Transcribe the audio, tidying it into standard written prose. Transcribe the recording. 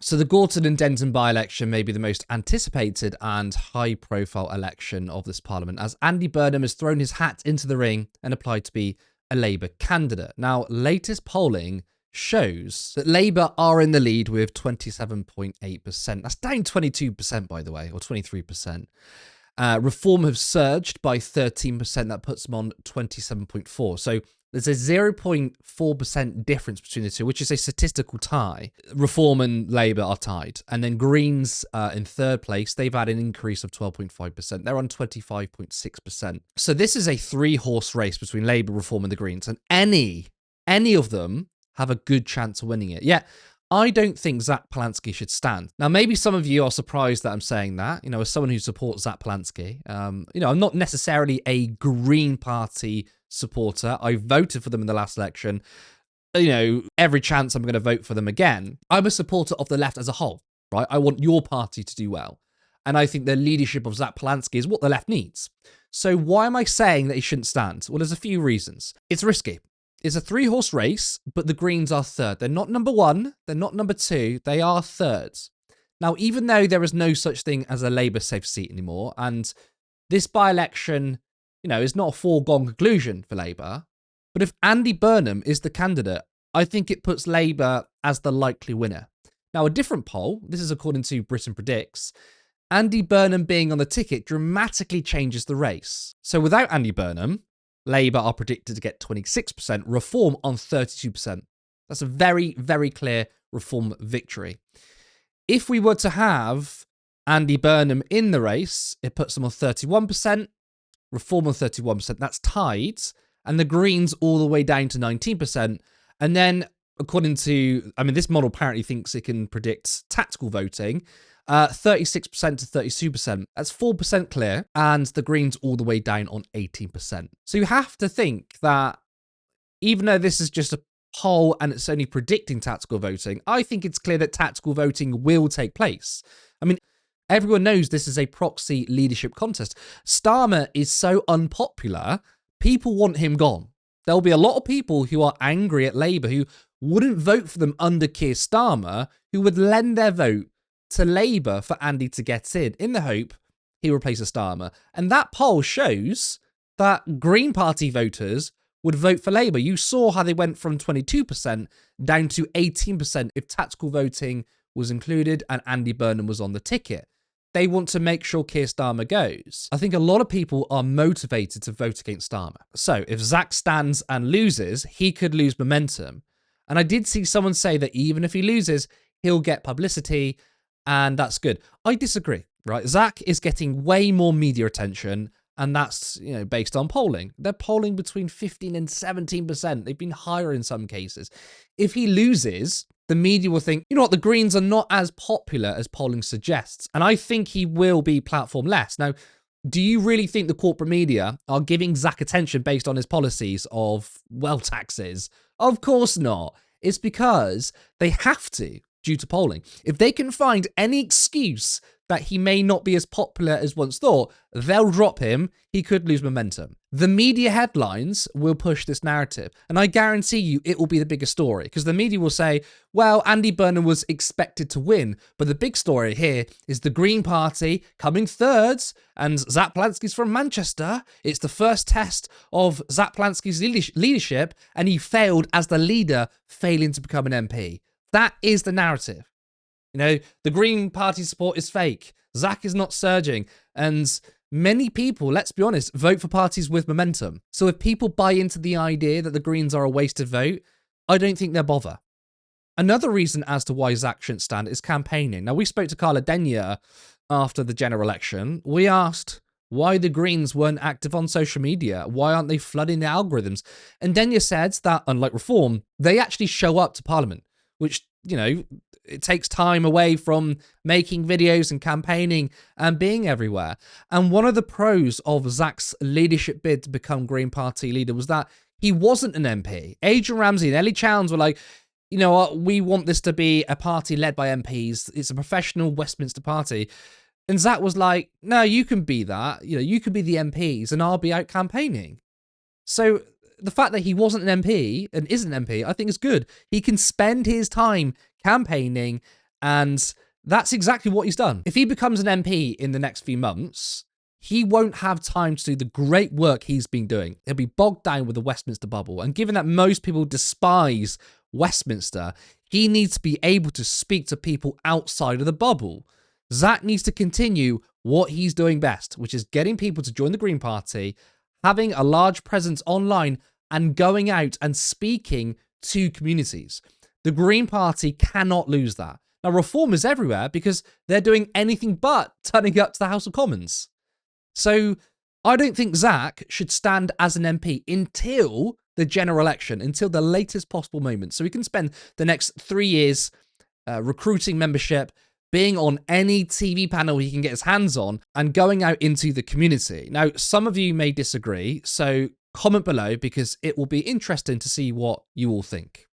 So the Gorton and Denton by-election may be the most anticipated and high-profile election of this parliament, as Andy Burnham has thrown his hat into the ring and applied to be a Labour candidate. Now, latest polling shows that Labour are in the lead with 27.8%. That's down 22%, by the way, or 23%. Reform have surged by 13%. That puts them on 27.4%. So there's a 0.4% difference between the two, which is a statistical tie. Reform and Labour are tied. And then Greens in third place, they've had an increase of 12.5%. They're on 25.6%. So this is a three-horse race between Labour, Reform and the Greens. And any of them have a good chance of winning it. Yeah, I don't think Zack Polanski should stand. Now, maybe some of you are surprised that I'm saying that, as someone who supports Zack Polanski. I'm not necessarily a Green Party supporter. I voted for them in the last election. Every chance I'm going to vote for them again. I'm a supporter of the left as a whole, right? I want your party to do well. And I think the leadership of Zack Polanski is what the left needs. So why am I saying that he shouldn't stand? Well, there's a few reasons. It's risky. It's a three-horse race, but the Greens are third. They're not number one. They're not number two. They are thirds. Now, even though there is no such thing as a Labour safe seat anymore, and this by-election, is not a foregone conclusion for Labour, but if Andy Burnham is the candidate, I think it puts Labour as the likely winner. Now, a different poll, this is according to Britain Predicts, Andy Burnham being on the ticket dramatically changes the race. So without Andy Burnham, Labour are predicted to get 26%, Reform on 32%. That's a very, very clear Reform victory. If we were to have Andy Burnham in the race, it puts them on 31%, Reform on 31%. That's tied. And the Greens all the way down to 19%. And then, according to, this model apparently thinks it can predict tactical voting, 36% to 32%. That's 4% clear, and the Greens all the way down on 18%. So you have to think that even though this is just a poll and it's only predicting tactical voting, I think it's clear that tactical voting will take place. Everyone knows this is a proxy leadership contest. Starmer is so unpopular, people want him gone. There'll be a lot of people who are angry at Labour who wouldn't vote for them under Keir Starmer, who would lend their vote to Labour for Andy to get in the hope he replaces Starmer. And that poll shows that Green Party voters would vote for Labour. You saw how they went from 22% down to 18% if tactical voting was included and Andy Burnham was on the ticket. They want to make sure Keir Starmer goes. I think a lot of people are motivated to vote against Starmer. So if Zack stands and loses, he could lose momentum. And I did see someone say that even if he loses, he'll get publicity, and that's good. I disagree, right? Zack is getting way more media attention, and that's, based on polling. They're polling between 15 and 17%. They've been higher in some cases. If he loses, the media will think, the Greens are not as popular as polling suggests. And I think he will be platform-less. Now, do you really think the corporate media are giving Zack attention based on his policies of wealth taxes? Of course not. It's because they have to, due to polling. If they can find any excuse that he may not be as popular as once thought, they'll drop him. He could lose momentum. The media headlines will push this narrative, and I guarantee you it will be the biggest story, because the media will say, well, Andy Burnham was expected to win, but the big story here is the Green Party coming thirds, and Zack Polanski's from Manchester. It's the first test of Zack Polanski's leadership, and he failed as the leader, failing to become an MP. That is the narrative. The Green Party support is fake. Zack is not surging. And many people, let's be honest, vote for parties with momentum. So if people buy into the idea that the Greens are a wasted vote, I don't think they'll bother. Another reason as to why Zack shouldn't stand is campaigning. Now, we spoke to Carla Denyer after the general election. We asked why the Greens weren't active on social media. Why aren't they flooding the algorithms? And Denyer said that, unlike Reform, they actually show up to Parliament, which, it takes time away from making videos and campaigning and being everywhere. And one of the pros of Zack's leadership bid to become Green Party leader was that he wasn't an MP. Adrian Ramsey and Ellie Chowns were like, we want this to be a party led by MPs. It's a professional Westminster party. And Zack was like, no, you can be that. You can be the MPs and I'll be out campaigning. So the fact that he wasn't an MP and isn't an MP, I think is good. He can spend his time campaigning And that's exactly what he's done. If he becomes an MP in the next few months, he won't have time to do the great work he's been doing. He'll be bogged down with the Westminster bubble. And given that most people despise Westminster, he needs to be able to speak to people outside of the bubble. Zack needs to continue what he's doing best, which is getting people to join the Green Party, having a large presence online, and going out and speaking to communities. The Green Party cannot lose that. Now, reform is everywhere because they're doing anything but turning up to the House of Commons. So I don't think Zack should stand as an MP until the general election, until the latest possible moment. So he can spend the next 3 years recruiting membership, being on any TV panel he can get his hands on, and going out into the community. Now, some of you may disagree, so comment below because it will be interesting to see what you all think.